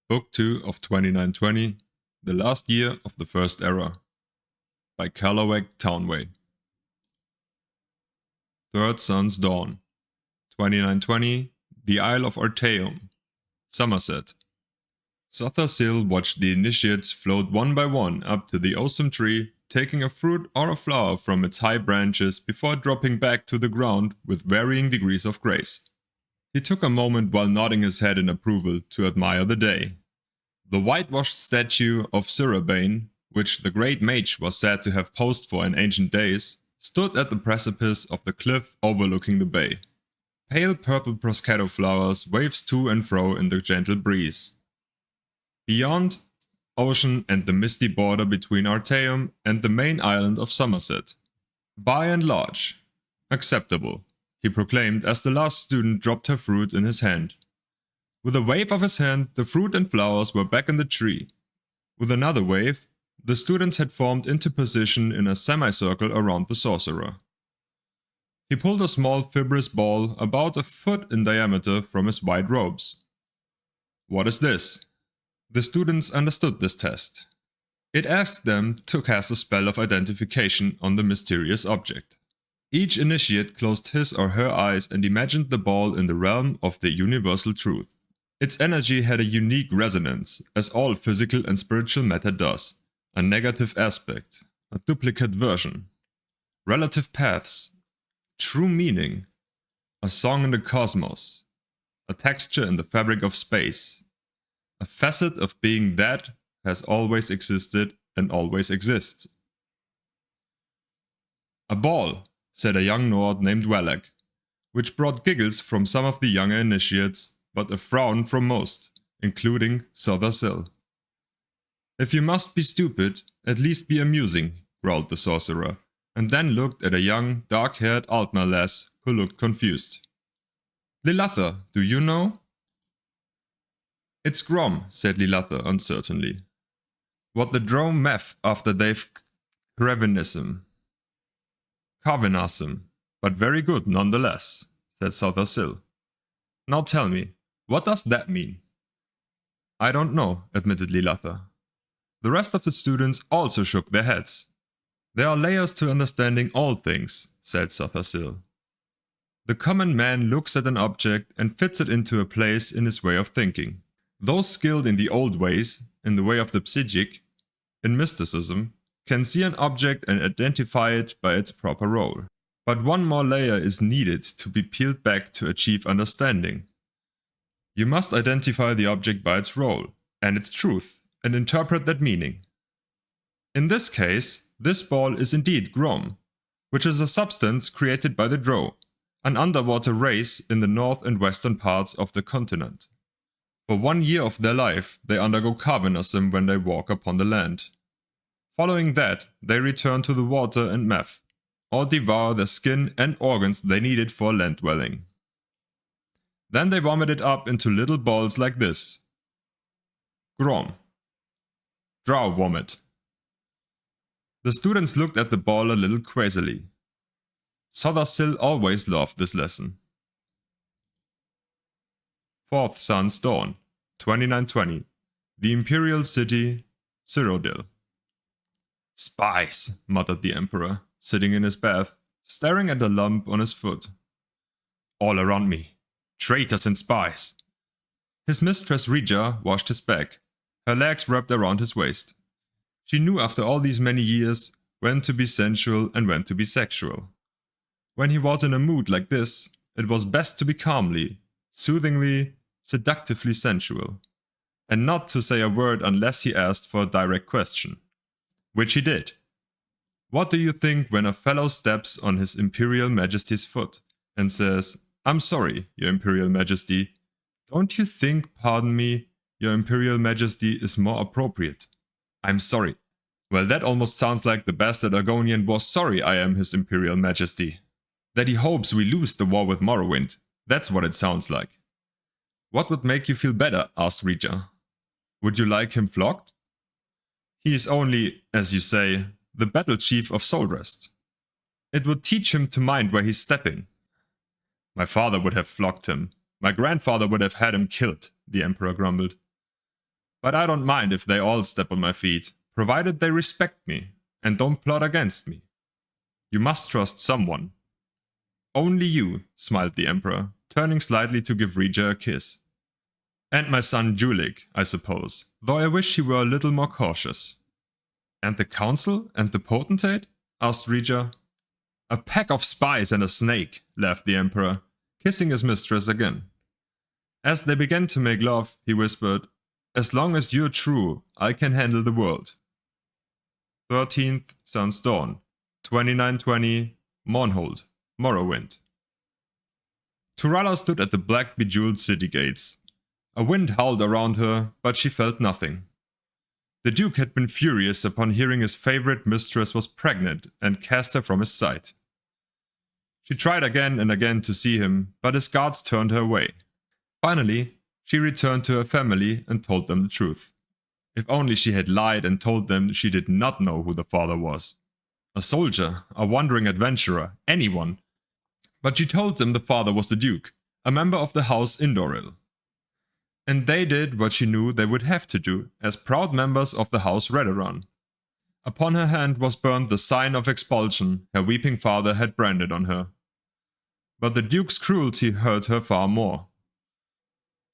Book 2 of 2920, The Last Year of the First Era, by Callaweg Townway. Third Sun's Dawn, 2920, The Isle of Artaeum, Somerset. Sothersill watched the initiates float one by one up to the awesome tree, taking a fruit or a flower from its high branches before dropping back to the ground with varying degrees of grace. He took a moment while nodding his head in approval to admire the day. The whitewashed statue of Surabane, which the great mage was said to have posed for in ancient days, stood at the precipice of the cliff overlooking the bay. Pale purple proscato flowers waved to and fro in the gentle breeze. Beyond, ocean and the misty border between Artaeum and the main island of Somerset. By and large, acceptable, he proclaimed as the last student dropped her fruit in his hand. With a wave of his hand, the fruit and flowers were back in the tree. With another wave, the students had formed into position in a semicircle around the sorcerer. He pulled a small fibrous ball about a foot in diameter from his white robes. What is this? The students understood this test. It asked them to cast a spell of identification on the mysterious object. Each initiate closed his or her eyes and imagined the ball in the realm of the universal truth. Its energy had a unique resonance, as all physical and spiritual matter does, a negative aspect, a duplicate version, relative paths, true meaning, a song in the cosmos, a texture in the fabric of space, a facet of being that has always existed and always exists. A ball, said a young Nord named Wellag, which brought giggles from some of the younger initiates, but a frown from most, including Sothersill. If you must be stupid, at least be amusing, growled the sorcerer, and then looked at a young, dark-haired Altmer lass who looked confused. Lilather, do you know? It's Grom, said Lilather uncertainly. What the drome meth after they've Crevinism. Carvinasm, but very good nonetheless, said Sothersill. Now tell me, what does that mean? I don't know, admitted Lilather. The rest of the students also shook their heads. There are layers to understanding all things, said Sothersill. The common man looks at an object and fits it into a place in his way of thinking. Those skilled in the old ways, in the way of the psychic, in mysticism, can see an object and identify it by its proper role. But one more layer is needed to be peeled back to achieve understanding. You must identify the object by its role and its truth and interpret that meaning. In this case, this ball is indeed Grom, which is a substance created by the Drow, an underwater race in the north and western parts of the continent. For 1 year of their life, they undergo Carvinasm when they walk upon the land. Following that, they return to the water and meth, or devour the skin and organs they needed for land dwelling. Then they vomit it up into little balls like this. Grom. Drow vomit. The students looked at the ball a little crazily. Sothersill always loved this lesson. Fourth Sun's Dawn, 2920. The Imperial City, Cyrodiil. Spies, muttered the Emperor, sitting in his bath, staring at a lump on his foot. All around me. Traitors and spies. His mistress Rija washed his back, her legs wrapped around his waist. She knew after all these many years when to be sensual and when to be sexual. When he was in a mood like this, it was best to be calmly, soothingly, seductively sensual, and not to say a word unless he asked for a direct question. Which he did. What do you think when a fellow steps on his Imperial Majesty's foot and says, I'm sorry, Your Imperial Majesty. Don't you think, pardon me, Your Imperial Majesty is more appropriate? I'm sorry. Well, that almost sounds like the bastard Argonian was sorry I am His Imperial Majesty. That he hopes we lose the war with Morrowind. That's what it sounds like. What would make you feel better? Asked Rija. Would you like him flogged? He is only, as you say, the battle chief of Solrest. It would teach him to mind where he's stepping. My father would have flogged him. My grandfather would have had him killed, the Emperor grumbled. But I don't mind if they all step on my feet, provided they respect me and don't plot against me. You must trust someone. Only you, smiled the Emperor, turning slightly to give Rija a kiss. And my son Julik, I suppose, though I wish he were a little more cautious. And the council and the potentate? Asked Rija. A pack of spies and a snake, laughed the Emperor, kissing his mistress again. As they began to make love, he whispered, As long as you're true, I can handle the world. 13th Sun's Dawn, 2920, Mournhold, Morrowind. Turala stood at the black bejeweled city gates. A wind howled around her, but she felt nothing. The Duke had been furious upon hearing his favorite mistress was pregnant and cast her from his sight. She tried again and again to see him, but his guards turned her away. Finally, she returned to her family and told them the truth. If only she had lied and told them she did not know who the father was. A soldier, a wandering adventurer, anyone. But she told them the father was the Duke, a member of the House Indoril. And they did what she knew they would have to do, as proud members of the House Redoran. Upon her hand was burned the sign of expulsion her weeping father had branded on her. But the Duke's cruelty hurt her far more.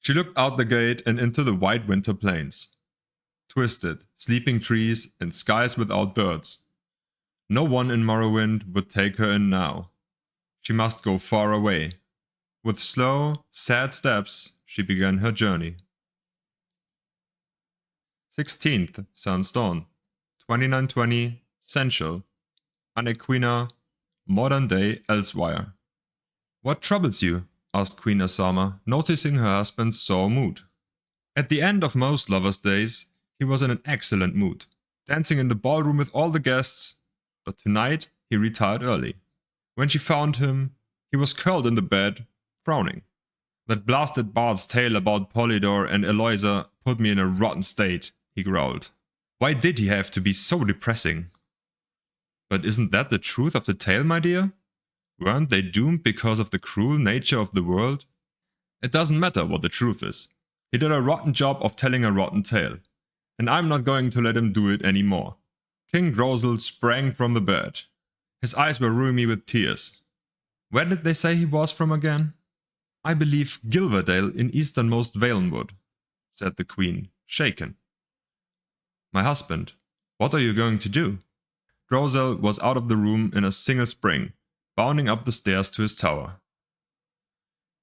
She looked out the gate and into the white winter plains. Twisted, sleeping trees and skies without birds. No one in Morrowind would take her in now. She must go far away. With slow, sad steps, she began her journey. 16th Sun's Dawn, 2920, Sensual, Anequina, modern-day Elsewhere. What troubles you? Asked Queen Asama, noticing her husband's sore mood. At the end of most lovers' days, he was in an excellent mood, dancing in the ballroom with all the guests, but tonight he retired early. When she found him, he was curled in the bed, frowning. That blasted bard's tale about Polydor and Eloisa put me in a rotten state, he growled. Why did he have to be so depressing? But isn't that the truth of the tale, my dear? Weren't they doomed because of the cruel nature of the world? It doesn't matter what the truth is. He did a rotten job of telling a rotten tale, and I'm not going to let him do it anymore. King Drozel sprang from the bed. His eyes were roomy with tears. Where did they say he was from again? I believe Gilverdale in easternmost Valenwood, said the queen, shaken. My husband, what are you going to do? Drozel was out of the room in a single spring, bounding up the stairs to his tower.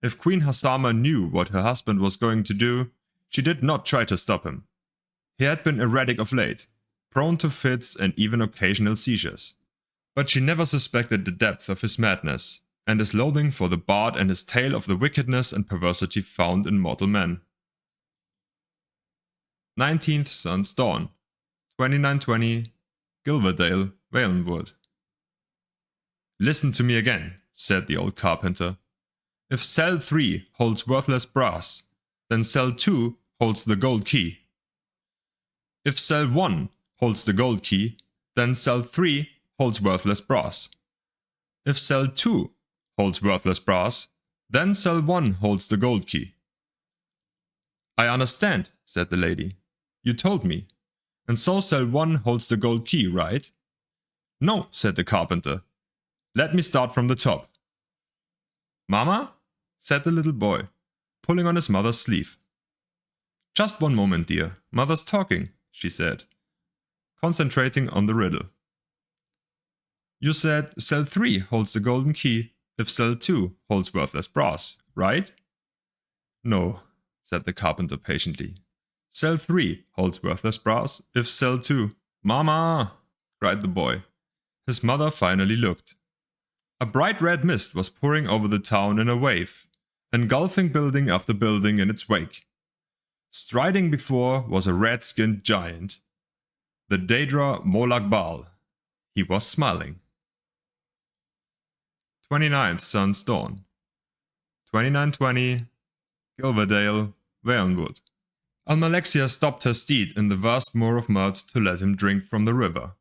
If Queen Hasama knew what her husband was going to do, she did not try to stop him. He had been erratic of late, prone to fits and even occasional seizures. But she never suspected the depth of his madness, and his loathing for the bard and his tale of the wickedness and perversity found in mortal men. 19th Sun's Dawn, 2920, Gilverdale, Valenwood. Listen to me again, said the old carpenter. If cell 3 holds worthless brass, then cell 2 holds the gold key. If cell 1 holds the gold key, then cell 3 holds worthless brass. If cell 2 holds worthless brass, then cell 1 holds the gold key. I understand, said the lady. You told me. And so cell 1 holds the gold key, right? No, said the carpenter. Let me start from the top. Mama? Said the little boy, pulling on his mother's sleeve. Just one moment, dear. Mother's talking, she said, concentrating on the riddle. You said cell 3 holds the golden key if cell 2 holds worthless brass, right? No, said the carpenter patiently. Cell 3 holds worthless brass if cell 2... Mama! Cried the boy. His mother finally looked. A bright red mist was pouring over the town in a wave, engulfing building after building in its wake. Striding before was a red-skinned giant. The Daedra Molak Baal. He was smiling. 29th Sun's Dawn, 2920, Gilverdale, Valenwood. Almalexia stopped her steed in the vast moor of mud to let him drink from the river.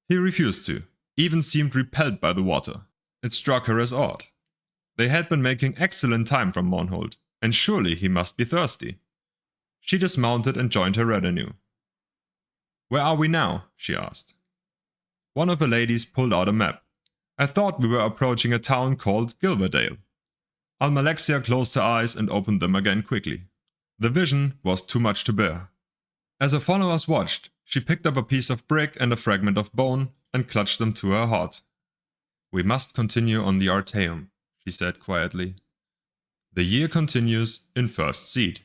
He refused to, even seemed repelled by the water. It struck her as odd. They had been making excellent time from Mournhold, and surely he must be thirsty. She dismounted and joined her retinue. "Where are we now?" she asked. One of the ladies pulled out a map. "I thought we were approaching a town called Gilverdale." Almalexia closed her eyes and opened them again quickly. The vision was too much to bear. As her followers watched, she picked up a piece of brick and a fragment of bone and clutched them to her heart. "We must continue on the Artaeum," she said quietly. "The year continues in first seed."